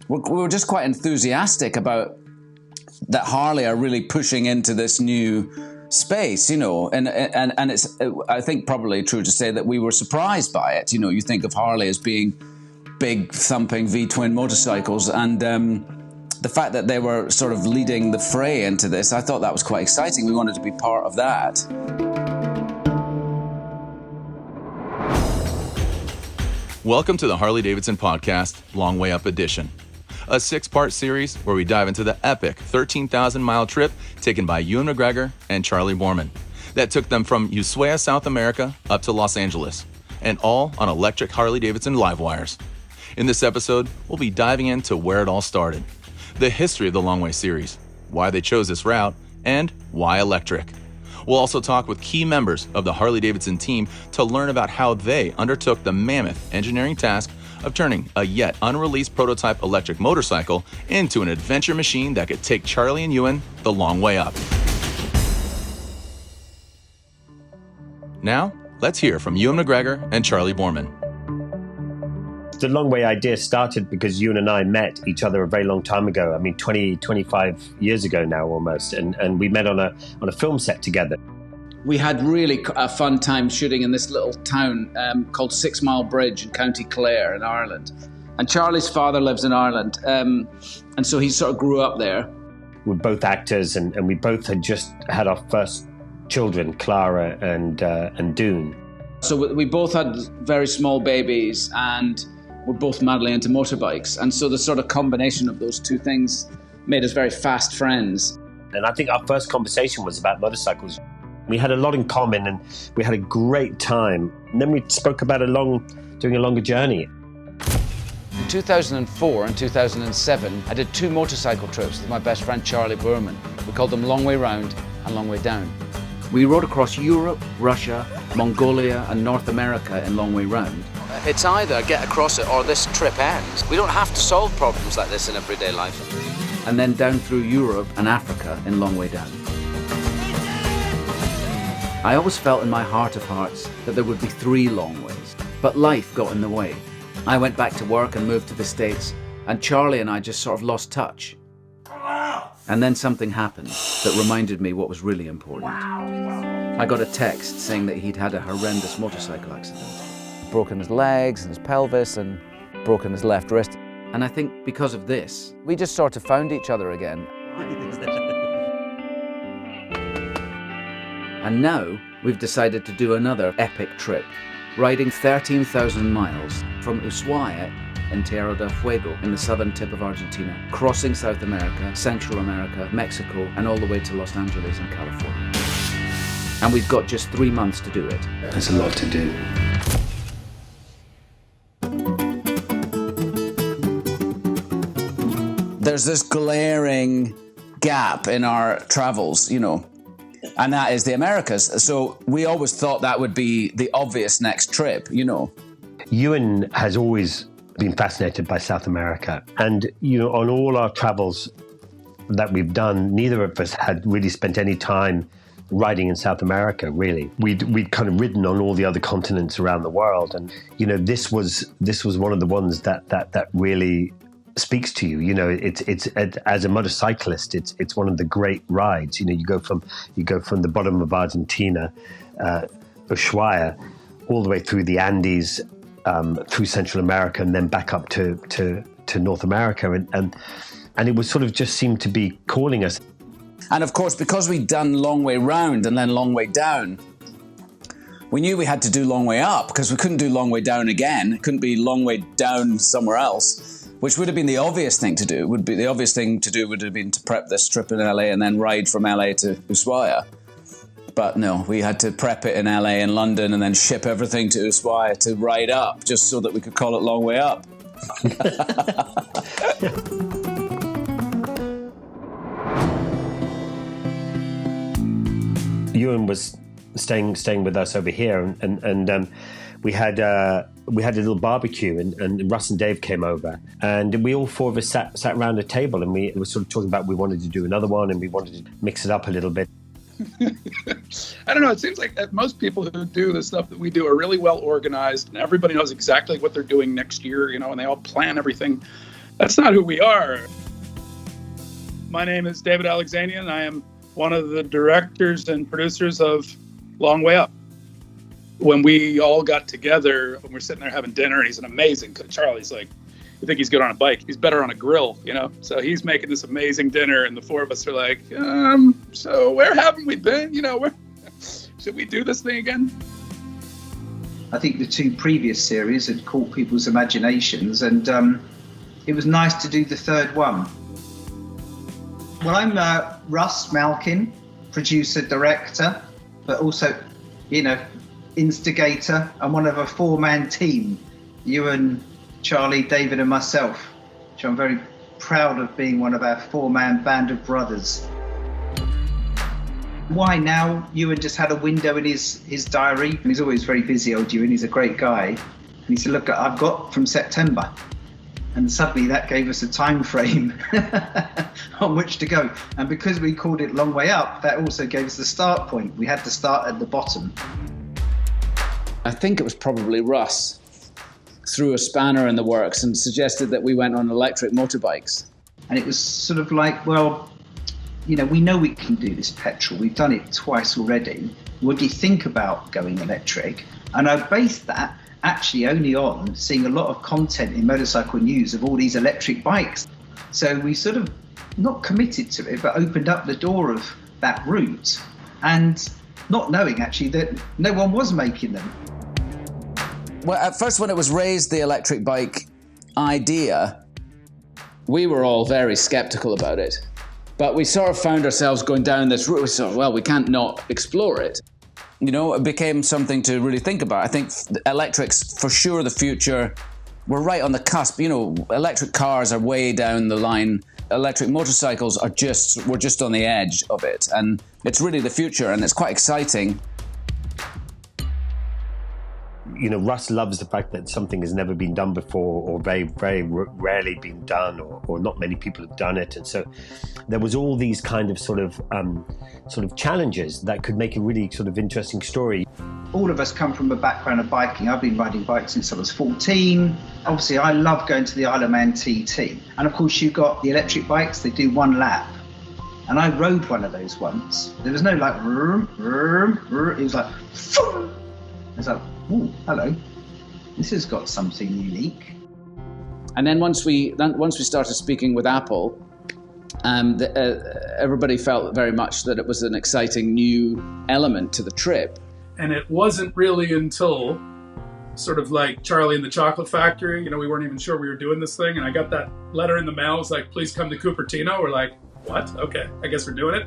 we were just quite enthusiastic about that Harley are really pushing into this new space, you know, and it's, I think, probably true to say that we were surprised by it. You know, you think of Harley as being big thumping V-twin motorcycles, and the fact that they were sort of leading the fray into this, I thought that was quite exciting. We wanted to be part of that. Welcome to the Harley-Davidson podcast, Long Way Up Edition, a 6-part series where we dive into the epic 13,000-mile trip taken by Ewan McGregor and Charley Boorman that took them from Ushuaia, South America, up to Los Angeles, and all on electric Harley-Davidson live wires. In this episode, we'll be diving into where it all started, the history of the Long Way series, why they chose this route, and why electric. We'll also talk with key members of the Harley-Davidson team to learn about how they undertook the mammoth engineering task of turning a yet unreleased prototype electric motorcycle into an adventure machine that could take Charley and Ewan the long way up. Now, let's hear from Ewan McGregor and Charley Boorman. The Long Way idea started because Ewan and I met each other a very long time ago. I mean, 25 years ago now almost. And we met on a film set together. We had really a fun time shooting in this little town called 6 Mile Bridge in County Clare in Ireland. And Charley's father lives in Ireland. And so he sort of grew up there. We're both actors and we both had just had our first children, Clara and Dune. So we both had very small babies and we're both madly into motorbikes. And so the sort of combination of those two things made us very fast friends. And I think our first conversation was about motorcycles. We had a lot in common and we had a great time. And then we spoke about doing a longer journey. In 2004 and 2007, I did 2 motorcycle trips with my best friend Charley Boorman. We called them Long Way Round and Long Way Down. We rode across Europe, Russia, Mongolia and North America in Long Way Round. It's either get across it or this trip ends. We don't have to solve problems like this in everyday life. And then down through Europe and Africa in Long Way Down. I always felt in my heart of hearts that there would be 3 long ways, but life got in the way. I went back to work and moved to the States, and Charley and I just sort of lost touch. And then something happened that reminded me what was really important. I got a text saying that he'd had a horrendous motorcycle accident. Broken his legs and his pelvis and broken his left wrist. And I think because of this, we just sort of found each other again. And now we've decided to do another epic trip, riding 13,000 miles from Ushuaia in Tierra del Fuego in the southern tip of Argentina, crossing South America, Central America, Mexico, and all the way to Los Angeles in California. And we've got just 3 months to do it. There's a lot to do. There's this glaring gap in our travels, you know, and that is the Americas. So we always thought that would be the obvious next trip, you know. Ewan has always been fascinated by South America. And, you know, on all our travels that we've done, neither of us had really spent any time riding in South America, really. We'd kind of ridden on all the other continents around the world. And, you know, this was one of the ones that really speaks to you. You know, it's as a motorcyclist, it's one of the great rides. You know, you go from the bottom of Argentina, Ushuaia, all the way through the Andes, through Central America, and then back up to North America, and it was sort of just seemed to be calling us. And of course, because we'd done Long Way Round and then Long Way Down, we knew we had to do Long Way Up because we couldn't do Long Way Down again. It couldn't be Long Way Down somewhere else, which would have been the obvious thing to do. Would have been to prep this trip in LA and then ride from LA to Ushuaia. But no, we had to prep it in LA and London and then ship everything to Ushuaia to ride up just so that we could call it Long Way Up. Ewan was staying with us over here, and we had a little barbecue, and Russ and Dave came over, and we all 4 of us sat around a table, and we were sort of talking about we wanted to do another one, and we wanted to mix it up a little bit. I don't know. It seems like that most people who do the stuff that we do are really well organized, and everybody knows exactly what they're doing next year, you know, and they all plan everything That's not who we are. My name is David Alexanian. I am one of the directors and producers of Long Way Up. When we all got together, when we're sitting there having dinner, and he's an amazing cook. Charlie's like, you think he's good on a bike? He's better on a grill, you know? So he's making this amazing dinner, and the four of us are like, so where haven't we been? You know, should we do this thing again? I think the two previous series had caught people's imaginations, and it was nice to do the third one. Well, I'm Russ Malkin, producer, director, but also, you know, instigator. I'm one of a four-man team, Ewan, Charley, David and myself, which I'm very proud of being one of our four-man band of brothers. Why now? Ewan just had a window in his diary, and he's always very busy, old Ewan, he's a great guy. And he said, look, I've got from September. And suddenly that gave us a time frame on which to go. And because we called it Long Way Up, that also gave us the start point. We had to start at the bottom. I think it was probably Russ threw a spanner in the works and suggested that we went on electric motorbikes. And it was sort of like, well, you know we can do this petrol. We've done it twice already. What do you think about going electric? And I based that actually only on seeing a lot of content in motorcycle news of all these electric bikes. So we sort of not committed to it, but opened up the door of that route, and not knowing actually that no one was making them. Well, at first when it was raised, the electric bike idea, we were all very skeptical about it. But we sort of found ourselves going down this route. We thought, well, we can't not explore it. You know, it became something to really think about. I think electric's for sure the future. We're right on the cusp. You know, electric cars are way down the line. Electric motorcycles we're just on the edge of it. And it's really the future, and it's quite exciting. You know, Russ loves the fact that something has never been done before, or very, very rarely been done, or not many people have done it. And so there was all these kind of sort of challenges that could make a really sort of interesting story. All of us come from a background of biking. I've been riding bikes since I was 14. Obviously, I love going to the Isle of Man TT. And of course, you've got the electric bikes, they do one lap. And I rode one of those once. There was no like, vroom, vroom, vroom. It was like, phoom. I was like, oh, hello. This has got something unique. And then once we started speaking with Apple, everybody felt very much that it was an exciting new element to the trip. And it wasn't really until sort of like Charlie and the Chocolate Factory, you know, we weren't even sure we were doing this thing. And I got that letter in the mail. It was like, please come to Cupertino. We're like, what? Okay, I guess we're doing it.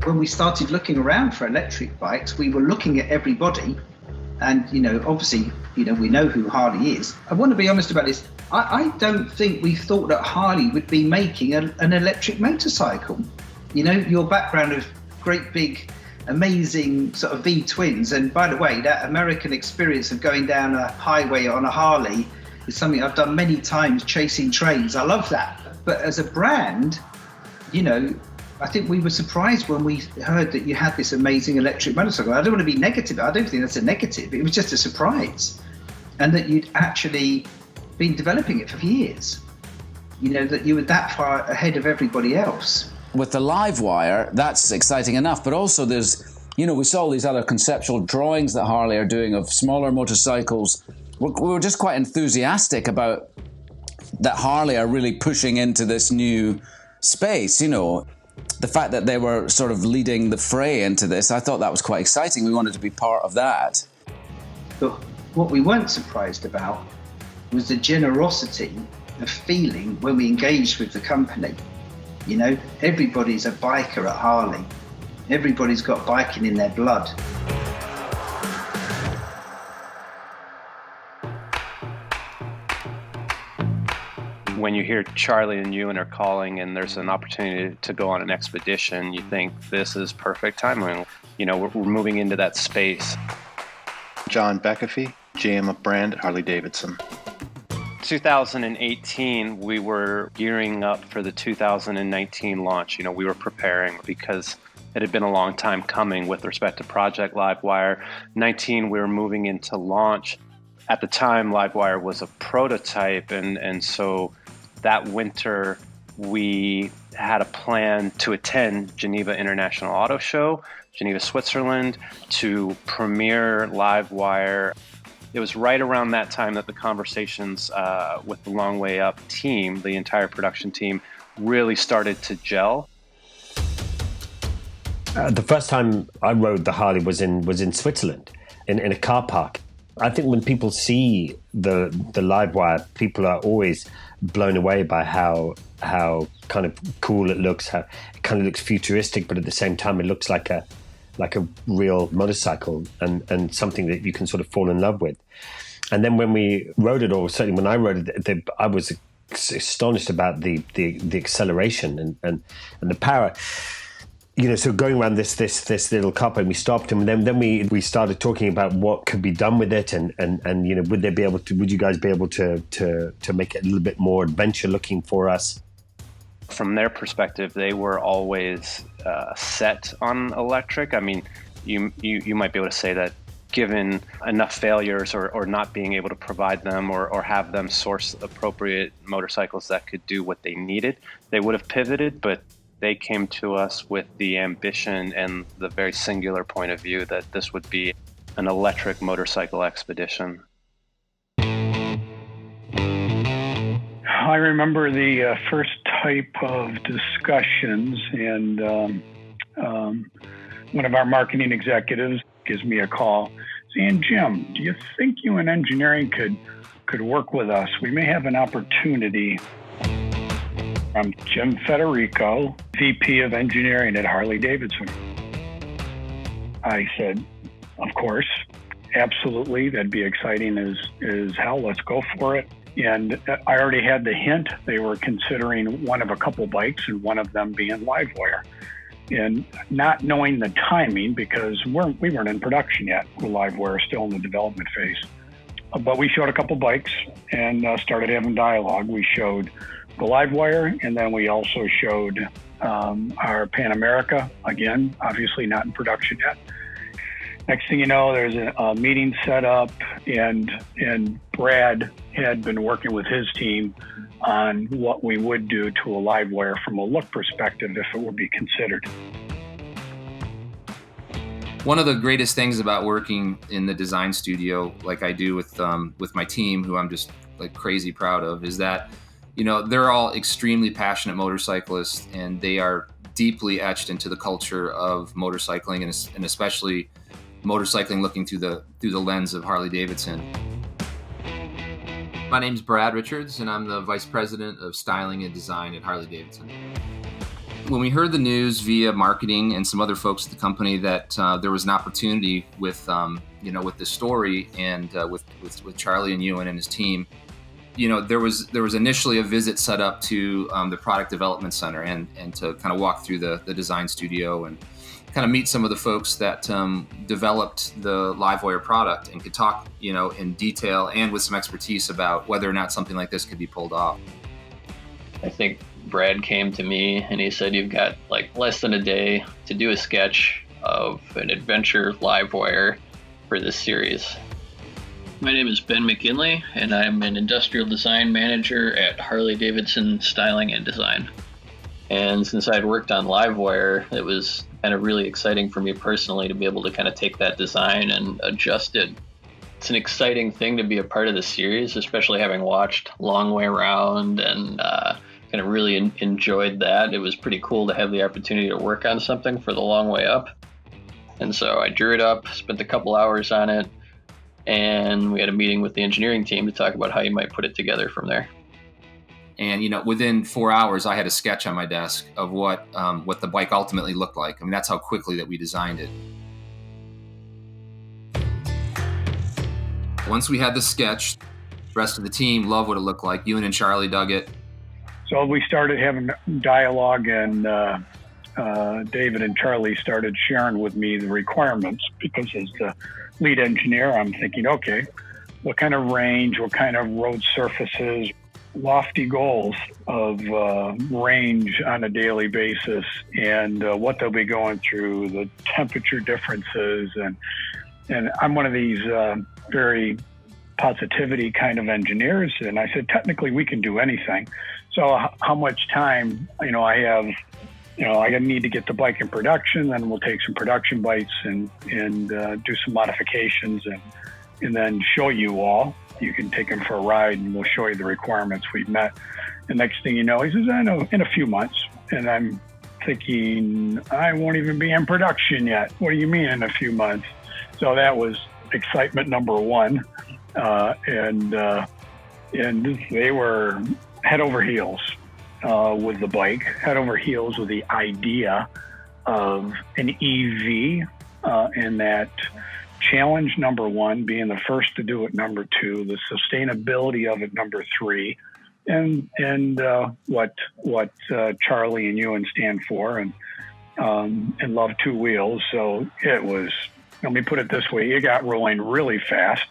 When we started looking around for electric bikes, we were looking at everybody. And, you know, obviously, you know, we know who Harley is. I want to be honest about this. I don't think we thought that Harley would be making an electric motorcycle. You know, your background of great big, amazing sort of V-twins. And by the way, that American experience of going down a highway on a Harley is something I've done many times, chasing trains. I love that. But as a brand, you know, I think we were surprised when we heard that you had this amazing electric motorcycle. I don't want to be negative. I don't think that's a negative. It was just a surprise. And that you'd actually been developing it for years. You know, that you were that far ahead of everybody else. With the live wire, that's exciting enough. But also there's, you know, we saw all these other conceptual drawings that Harley are doing of smaller motorcycles. We were just quite enthusiastic about that Harley are really pushing into this new space, you know. The fact that they were sort of leading the fray into this, I thought that was quite exciting. We wanted to be part of that. But what we weren't surprised about was the generosity of feeling when we engaged with the company. You know, everybody's a biker at Harley. Everybody's got biking in their blood. When you hear Charlie and Ewan are calling and there's an opportunity to go on an expedition, you think this is perfect timing. You know, we're moving into that space. John Beckafee, GM of brand Harley-Davidson. 2018, we were gearing up for the 2019 launch. You know, we were preparing because it had been a long time coming with respect to Project Livewire. 19, we were moving into launch. At the time, Livewire was a prototype, and so that winter we had a plan to attend Geneva International Auto Show, Geneva, Switzerland, to premiere Livewire. It was right around that time that the conversations with the Long Way Up team, the entire production team, really started to gel. The first time I rode the Harley was in Switzerland, in a car park. I think when people see the Livewire, people are always blown away by how kind of cool it looks. How it kind of looks futuristic, but at the same time, it looks like a real motorcycle and something that you can sort of fall in love with. And then when we rode it, or certainly when I rode it, I was astonished about the acceleration and the power. You know, so going around this little car park, we stopped, and then we started talking about what could be done with it, and you know, would you guys be able to make it a little bit more adventure looking for us? From their perspective, they were always set on electric. I mean, you might be able to say that given enough failures or not being able to provide them or have them source appropriate motorcycles that could do what they needed, they would have pivoted, but they came to us with the ambition and the very singular point of view that this would be an electric motorcycle expedition. I remember the first type of discussions, and one of our marketing executives gives me a call saying, "Jim, do you think you in engineering could work with us? We may have an opportunity." I'm Jim Federico, VP of Engineering at Harley-Davidson. I said, "Of course, absolutely, that'd be exciting as hell. Let's go for it." And I already had the hint. They were considering one of a couple bikes, and one of them being Livewire. And not knowing the timing, because we weren't in production yet with Livewire, still in the development phase. But we showed a couple bikes and started having dialogue. We showed the Livewire, and then we also showed our Pan America, again, obviously not in production yet. Next thing you know, there's a meeting set up, and Brad had been working with his team on what we would do to a Livewire from a look perspective if it would be considered. One of the greatest things about working in the design studio, like I do with my team, who I'm just like crazy proud of, is that, you know, they're all extremely passionate motorcyclists, and they are deeply etched into the culture of motorcycling, and especially motorcycling looking through the lens of Harley-Davidson. My name's Brad Richards, and I'm the Vice President of Styling and Design at Harley-Davidson. When we heard the news via marketing and some other folks at the company that there was an opportunity with this story and with Charlie and Ewan and his team, you know, there was initially a visit set up to the product development center and to kind of walk through the design studio and kind of meet some of the folks that developed the Livewire product and could talk, you know, in detail and with some expertise about whether or not something like this could be pulled off. I think Brad came to me and he said, "You've got like less than a day to do a sketch of an adventure Livewire for this series." My name is Ben McKinley, and I'm an industrial design manager at Harley-Davidson Styling and Design. And since I'd worked on Livewire, it was kind of really exciting for me personally to be able to kind of take that design and adjust it. It's an exciting thing to be a part of the series, especially having watched Long Way Around and kind of really enjoyed that. It was pretty cool to have the opportunity to work on something for the Long Way Up. And so I drew it up, spent a couple hours on it, and we had a meeting with the engineering team to talk about how you might put it together from there. And, you know, within 4 hours, I had a sketch on my desk of what the bike ultimately looked like. I mean, that's how quickly that we designed it. Once we had the sketch, the rest of the team loved what it looked like. Ewan and Charlie dug it. So we started having dialogue, and David and Charlie started sharing with me the requirements, because as the lead engineer, I'm thinking, okay, what kind of range, what kind of road surfaces, lofty goals of range on a daily basis, and what they'll be going through, the temperature differences, and I'm one of these very positivity kind of engineers. And I said, technically, we can do anything. So how much time, I have, I need to get the bike in production, then we'll take some production bikes and do some modifications and then show you all. You can take them for a ride and we'll show you the requirements we've met. The next thing you know, he says, I know, in a few months. And I'm thinking, I won't even be in production yet. What do you mean in a few months? So that was excitement number one. And they were head over heels with the bike, head over heels with the idea of an EV, and that challenge number one, being the first to do it number two, the sustainability of it number three, and what Charlie and Ewan stand for, and love two wheels. So it was, let me put it this way, it got rolling really fast.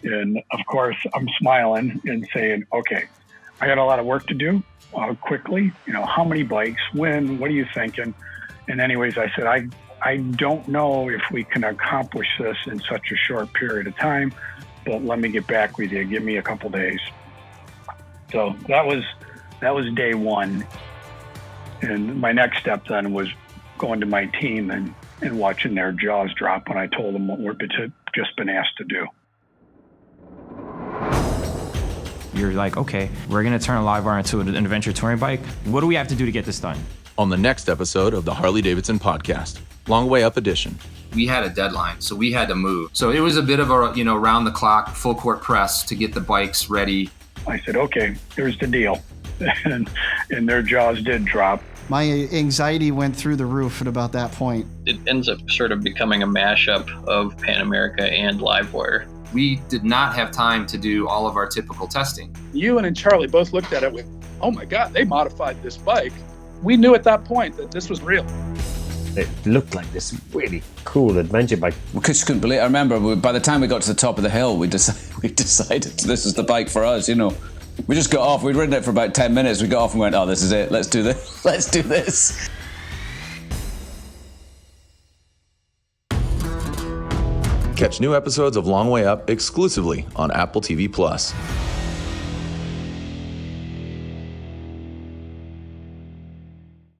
And of course, I'm smiling and saying, okay, I got a lot of work to do quickly. How many bikes, when, what are you thinking? And anyways, I said, I don't know if we can accomplish this in such a short period of time, but let me get back with you. Give me a couple days. So that was day one. And my next step then was going to my team and watching their jaws drop when I told them what we've just been asked to do. You're like, okay, we're going to turn a live wire into an adventure touring bike. What do we have to do to get this done? On the next episode of the Harley-Davidson podcast, Long Way Up Edition. We had a deadline, so we had to move. So it was a bit of a, round the clock, full court press to get the bikes ready. I said, okay, here's the deal. and their jaws did drop. My anxiety went through the roof at about that point. It ends up sort of becoming a mashup of Pan America and Livewire. We did not have time to do all of our typical testing. Ewan and Charlie both looked at it with, oh my God, they modified this bike. We knew at that point that this was real. It looked like this really cool adventure bike. We just couldn't believe it. I remember by the time we got to the top of the hill, we decided this is the bike for us, We just got off. We'd ridden it for about 10 minutes. We got off and went, oh, this is it. Let's do this. Let's do this. Catch new episodes of Long Way Up exclusively on Apple TV+.